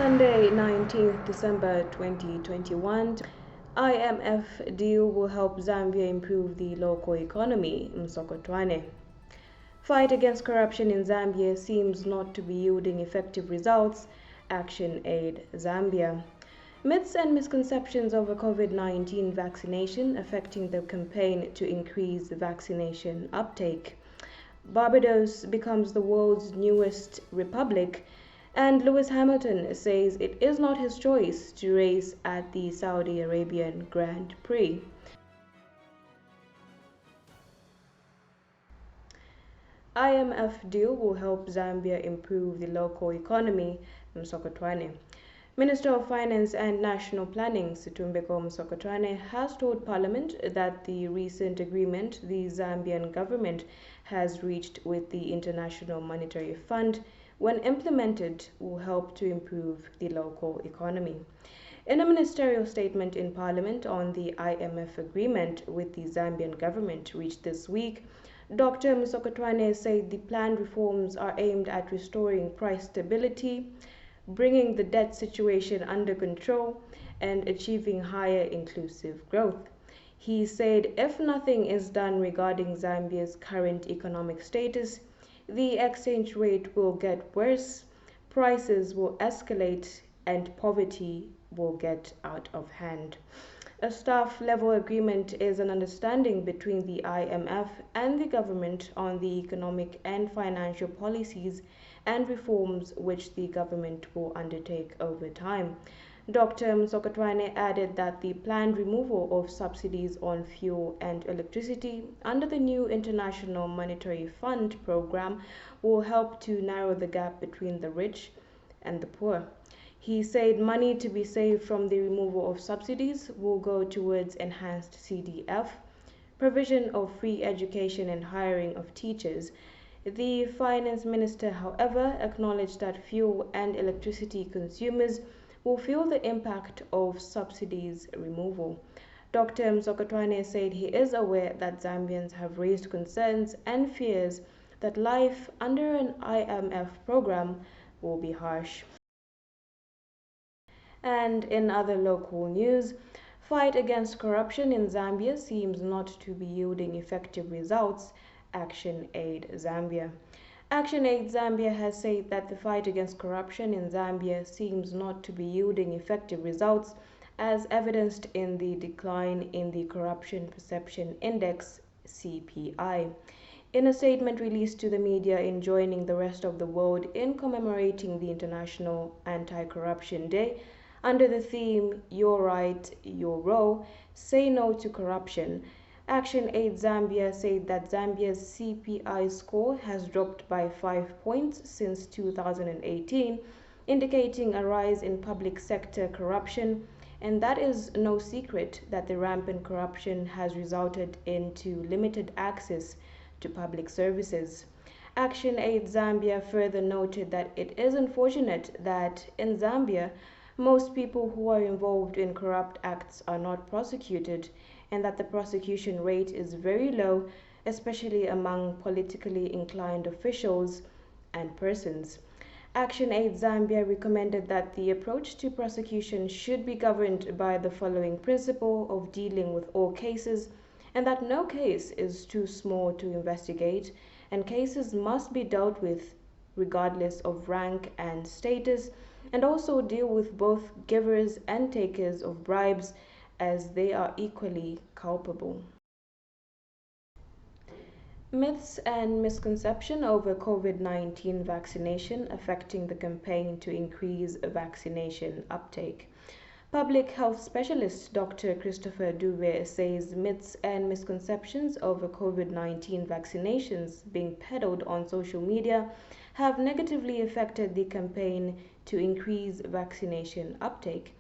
Sunday, 19th December 2021. IMF deal will help Zambia improve the local economy, Msokotwane. Fight against corruption in Zambia seems not to be yielding effective results, Action Aid Zambia. Myths and misconceptions over COVID-19 vaccination affecting the campaign to increase vaccination uptake. Barbados becomes the world's newest republic, and Lewis Hamilton says it is not his choice to race at the Saudi Arabian Grand Prix. IMF deal will help Zambia improve the local economy, Msokotwane. Minister of Finance and National Planning, Situmbeko Msokotwane, has told Parliament that the recent agreement the Zambian government has reached with the International Monetary Fund, when implemented, will help to improve the local economy. In a ministerial statement in Parliament on the IMF agreement with the Zambian government reached this week, Dr. Msokotwane said the planned reforms are aimed at restoring price stability, bringing the debt situation under control, and achieving higher inclusive growth. He said if nothing is done regarding Zambia's current economic status, the exchange rate will get worse, prices will escalate, and poverty will get out of hand. A staff-level agreement is an understanding between the IMF and the government on the economic and financial policies and reforms which the government will undertake over time. Dr. Msokotwane added that the planned removal of subsidies on fuel and electricity under the new International Monetary Fund program will help to narrow the gap between the rich and the poor. He said money to be saved from the removal of subsidies will go towards enhanced CDF, provision of free education and hiring of teachers. The finance minister, however, acknowledged that fuel and electricity consumers will feel the impact of subsidies removal. Dr. Msokotwane said he is aware that Zambians have raised concerns and fears that life under an IMF program will be harsh. And in other local news, fight against corruption in Zambia seems not to be yielding effective results, Action Aid Zambia. Action Aid Zambia has said that the fight against corruption in Zambia seems not to be yielding effective results, as evidenced in the decline in the Corruption Perception Index, CPI. In a statement released to the media in joining the rest of the world in commemorating the International Anti-Corruption Day, under the theme Your Right, Your Role, Say No to Corruption, Action Aid Zambia said that Zambia's CPI score has dropped by 5 points since 2018, indicating a rise in public sector corruption, and that is no secret that the rampant corruption has resulted into limited access to public services. Action Aid Zambia further noted that it is unfortunate that in Zambia, most people who are involved in corrupt acts are not prosecuted, and that the prosecution rate is very low, especially among politically inclined officials and persons. Action Aid Zambia recommended that the approach to prosecution should be governed by the following principle of dealing with all cases, and that no case is too small to investigate, and cases must be dealt with regardless of rank and status, and also deal with both givers and takers of bribes, as they are equally culpable. Myths and misconception over COVID-19 vaccination affecting the campaign to increase vaccination uptake. Public health specialist Dr. Christopher Duve says myths and misconceptions over COVID-19 vaccinations being peddled on social media have negatively affected the campaign to increase vaccination uptake.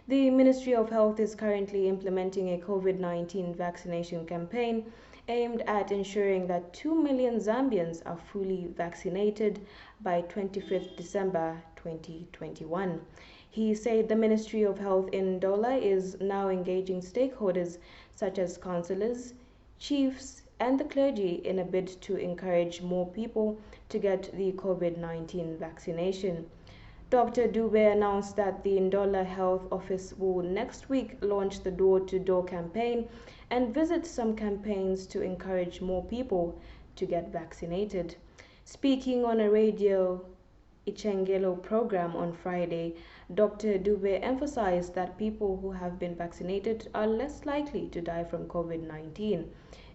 The Ministry of Health is currently implementing a COVID-19 vaccination campaign aimed at ensuring that 2 million Zambians are fully vaccinated by 25th December 2021. He said the Ministry of Health in Dola is now engaging stakeholders such as councillors, chiefs, and the clergy in a bid to encourage more people to get the COVID-19 vaccination. Dr. Dube announced that the Ndola Health Office will next week launch the door-to-door campaign and visit some campaigns to encourage more people to get vaccinated. Speaking on a radio Ichengelo program on Friday, Dr. Dube emphasized that people who have been vaccinated are less likely to die from COVID-19.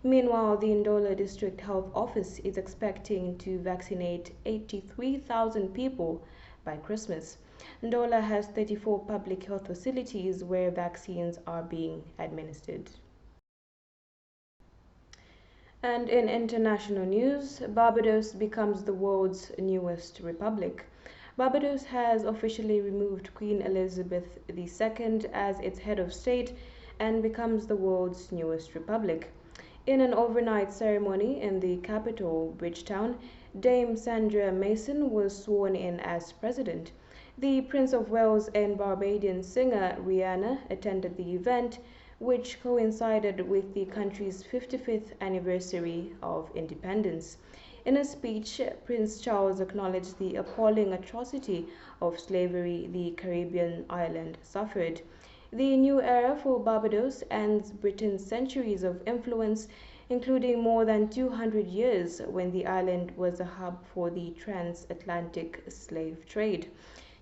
Meanwhile, the Ndola District Health Office is expecting to vaccinate 83,000 people by Christmas. Ndola has 34 public health facilities where vaccines are being administered. And in international news, Barbados becomes the world's newest republic. Barbados has officially removed Queen Elizabeth II as its head of state and becomes the world's newest republic. In an overnight ceremony in the capital, Bridgetown, Dame Sandra Mason was sworn in as president. The Prince of Wales and Barbadian singer Rihanna attended the event, which coincided with the country's 55th anniversary of independence. In a speech, Prince Charles acknowledged the appalling atrocity of slavery the Caribbean island suffered. The new era for Barbados ends Britain's centuries of influence, including more than 200 years when the island was a hub for the transatlantic slave trade.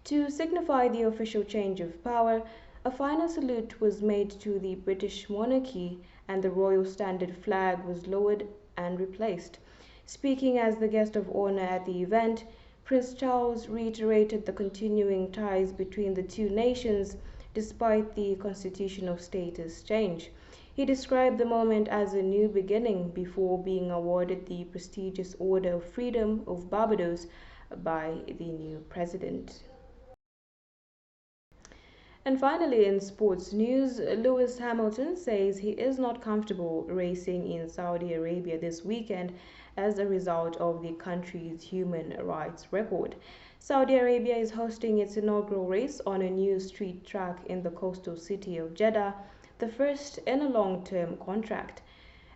To signify the official change of power, a final salute was made to the British monarchy and the royal standard flag was lowered and replaced. Speaking as the guest of honor at the event, Prince Charles reiterated the continuing ties between the two nations despite the constitutional status change. He described the moment as a new beginning before being awarded the prestigious Order of Freedom of Barbados by the new president. And finally, in sports news, Lewis Hamilton says he is not comfortable racing in Saudi Arabia this weekend as a result of the country's human rights record. Saudi Arabia is hosting its inaugural race on a new street track in the coastal city of Jeddah, the first in a long-term contract.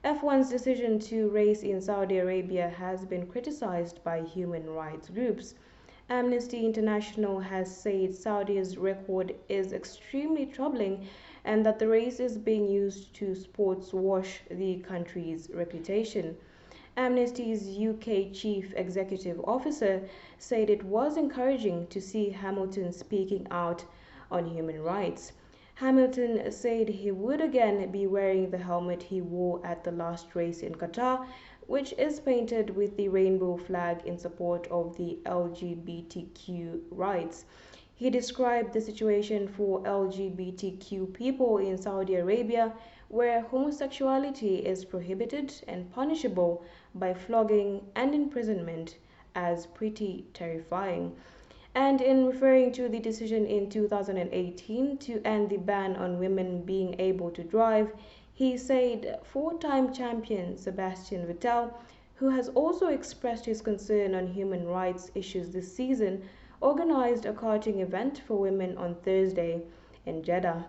F1's decision to race in Saudi Arabia has been criticized by human rights groups. Amnesty International has said Saudi's record is extremely troubling and that the race is being used to sports wash the country's reputation. Amnesty's UK Chief Executive Officer said it was encouraging to see Hamilton speaking out on human rights. Hamilton said he would again be wearing the helmet he wore at the last race in Qatar, which is painted with the rainbow flag in support of the LGBTQ rights. He described the situation for LGBTQ people in Saudi Arabia, where homosexuality is prohibited and punishable by flogging and imprisonment, as pretty terrifying. And in referring to the decision in 2018 to end the ban on women being able to drive, he said four-time champion Sebastian Vettel, who has also expressed his concern on human rights issues this season, organized a karting event for women on Thursday in Jeddah.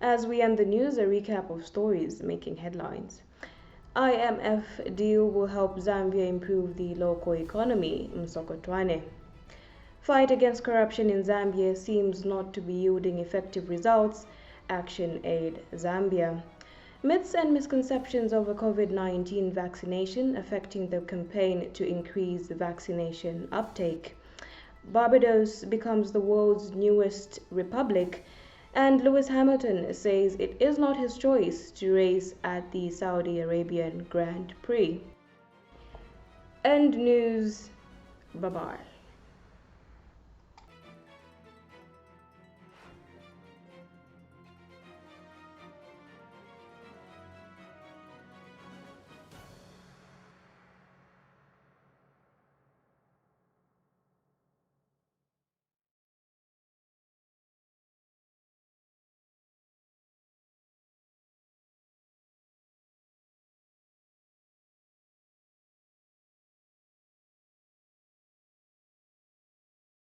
As we end the news, a recap of stories making headlines. IMF deal will help Zambia improve the local economy, Msokotwane. Fight against corruption in Zambia seems not to be yielding effective results, Action Aid Zambia. Myths and misconceptions over COVID-19 vaccination affecting the campaign to increase vaccination uptake. Barbados becomes the world's newest republic, and Lewis Hamilton says it is not his choice to race at the Saudi Arabian Grand Prix. End news. Bye-bye.